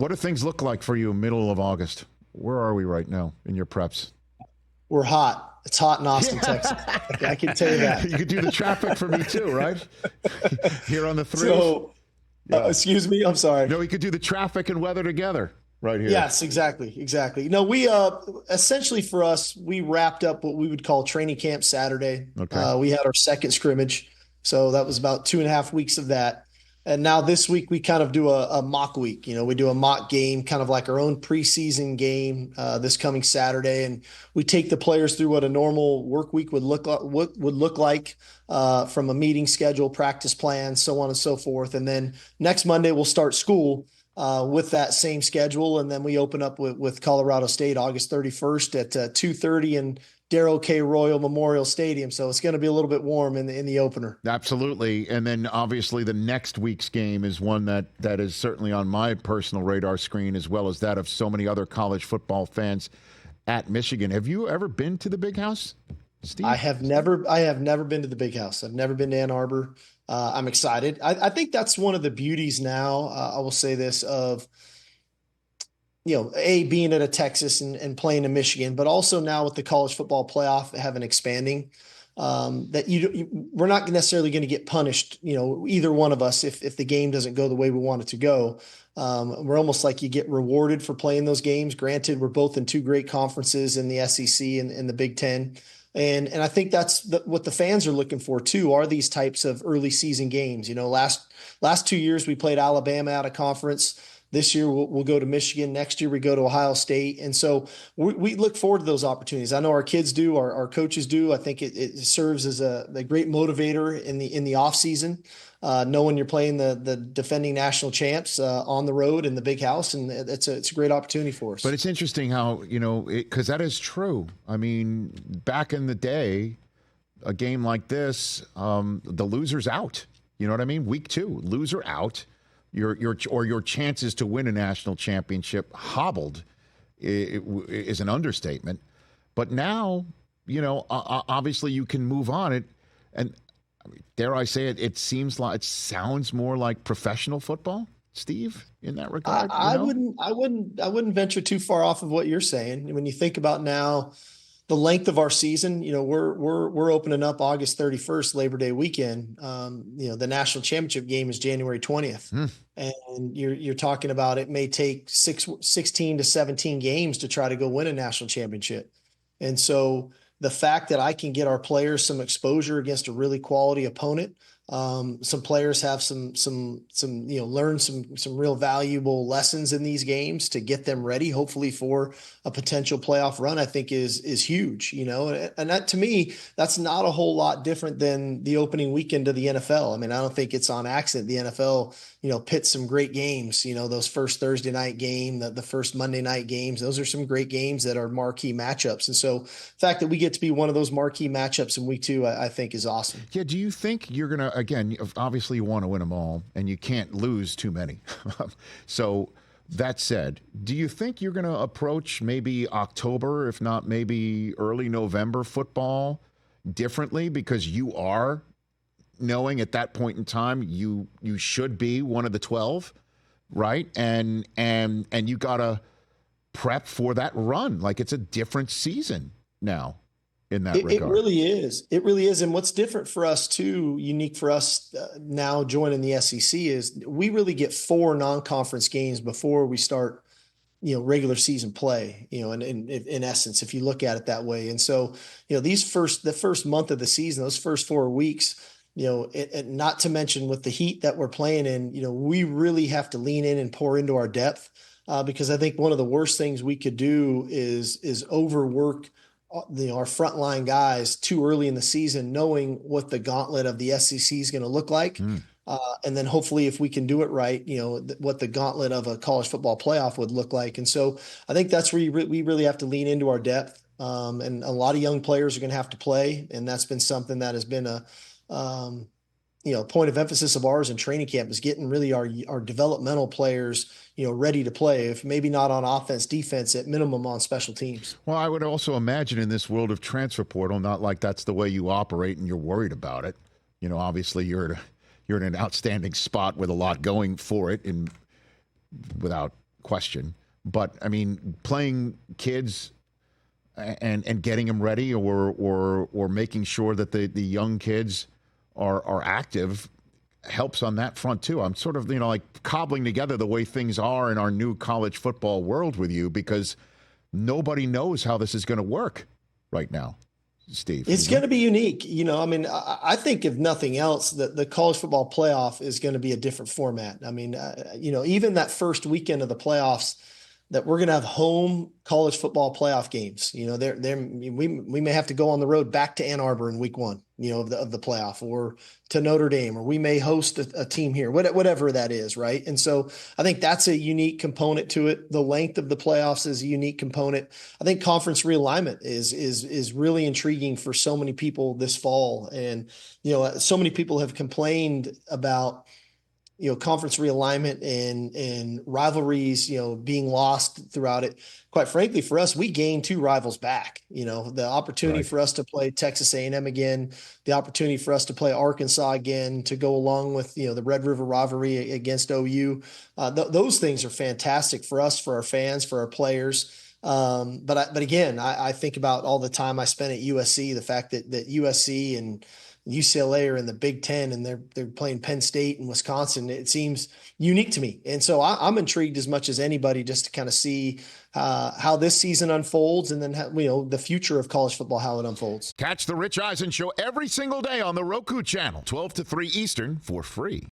What do things look like for you middle of August? Where are we right now in your preps? We're hot. It's hot in Austin, Texas. I can tell you that. You could do the traffic for me too, right? Here on the three. So, Yeah. excuse me. I'm sorry. No, we could do the traffic and weather together right here. Yes, exactly. No, we essentially for us, we wrapped up what we would call training camp Saturday. Okay. We had our second scrimmage, so that was about 2.5 weeks of that. And now this week we kind of do a mock week. We do a mock game, kind of like our own preseason game this coming Saturday, and we take the players through what a normal work week would look like from a meeting schedule, practice plan, so on and so forth. And then next Monday we'll start school with that same schedule, and then we open up with Colorado State August 31st at 2:30 and Darrell K. Royal Memorial Stadium. So it's going to be a little bit warm in the opener. Absolutely. And then obviously the next week's game is one that is certainly on my personal radar screen, as well as that of so many other college football fans at Michigan. Have you ever been to the Big House, Steve? I have never been to the Big House. I've never been to Ann Arbor. I'm excited. I think that's one of the beauties now. I will say this of, being at a Texas and playing in Michigan, but also now with the college football playoff having expanding, that we're not necessarily going to get punished, either one of us, if the game doesn't go the way we want it to go. We're almost like you get rewarded for playing those games. Granted, we're both in two great conferences in the SEC and the Big Ten. And I think that's what the fans are looking for too, are these types of early season games. Last 2 years we played Alabama out of conference. This year we'll go to Michigan. Next year we go to Ohio State. And so we look forward to those opportunities. I know our kids do, our coaches do. I think it serves as a great motivator in the off season, knowing you're playing the defending national champs on the road in the Big House. And it's a great opportunity for us. But it's interesting how, because that is true. I mean, back in the day, a game like this, the loser's out. You know what I mean? Week 2, loser out. Your chances to win a national championship hobbled is an understatement. But now, obviously you can move on it, and dare I say it, it sounds more like professional football, Steve, in that regard. I wouldn't venture too far off of what you're saying. When you think about now, the length of our season, we're opening up August 31st, Labor Day weekend. The national championship game is January 20th. And you're talking about it may take 16 to 17 games to try to go win a national championship. And so the fact that I can get our players some exposure against a really quality opponent, some players have learn some real valuable lessons in these games to get them ready, hopefully for a potential playoff run, I think is huge, and that, to me, that's not a whole lot different than the opening weekend of the NFL. I mean, I don't think it's on accident. The NFL, pits some great games, those first Thursday night game, the first Monday night games, those are some great games that are marquee matchups. And so the fact that we get to be one of those marquee matchups in week 2, I think is awesome. Yeah. Do you think you're going to, again, obviously you want to win them all and you can't lose too many. So that said, do you think you're going to approach maybe October, if not maybe early November football differently, because you are knowing at that point in time you should be one of the 12, right? And you got to prep for that run. Like, it's a different season now. In that regard. It really is. It really is. And what's different for us too, unique for us now joining the SEC, is we really get 4 non-conference games before we start, regular season play, in essence, if you look at it that way. And so, the first month of the season, those first 4 weeks, and not to mention with the heat that we're playing in, we really have to lean in and pour into our depth, because I think one of the worst things we could do is overwork our frontline guys too early in the season, knowing what the gauntlet of the SEC is going to look like. And then hopefully if we can do it right, what the gauntlet of a college football playoff would look like. And so I think that's where we really have to lean into our depth. And a lot of young players are going to have to play. And that's been something that has been a point of emphasis of ours in training camp, is getting really our developmental players, ready to play, if maybe not on offense, defense, at minimum on special teams. Well, I would also imagine in this world of transfer portal, not like that's the way you operate and you're worried about it. Obviously you're in an outstanding spot with a lot going for it, and without question. But I mean, playing kids and getting them ready, or making sure that the young kids are active, helps on that front too. I'm sort of, like cobbling together the way things are in our new college football world with you, because nobody knows how this is going to work right now, Steve. It's going to be unique. I mean, I think if nothing else, the college football playoff is going to be a different format. I mean, even that first weekend of the playoffs, that we're going to have home college football playoff games. We may have to go on the road back to Ann Arbor in week 1, of the playoff, or to Notre Dame, or we may host a team here, whatever that is. Right. And so I think that's a unique component to it. The length of the playoffs is a unique component. I think conference realignment is really intriguing for so many people this fall. And, so many people have complained about, conference realignment and rivalries, being lost throughout it. Quite frankly, for us, we gained 2 rivals back. The opportunity for us to play Texas A&M again, the opportunity for us to play Arkansas again, to go along with, the Red River rivalry against OU. Those things are fantastic for us, for our fans, for our players. But again, I think about all the time I spent at USC, the fact that USC and UCLA are in the Big Ten, and they're playing Penn State and Wisconsin. It seems unique to me. And so I'm intrigued as much as anybody, just to kind of see how this season unfolds, and then, the future of college football, how it unfolds. Catch the Rich Eisen Show every single day on the Roku channel, 12 to 3 Eastern, for free.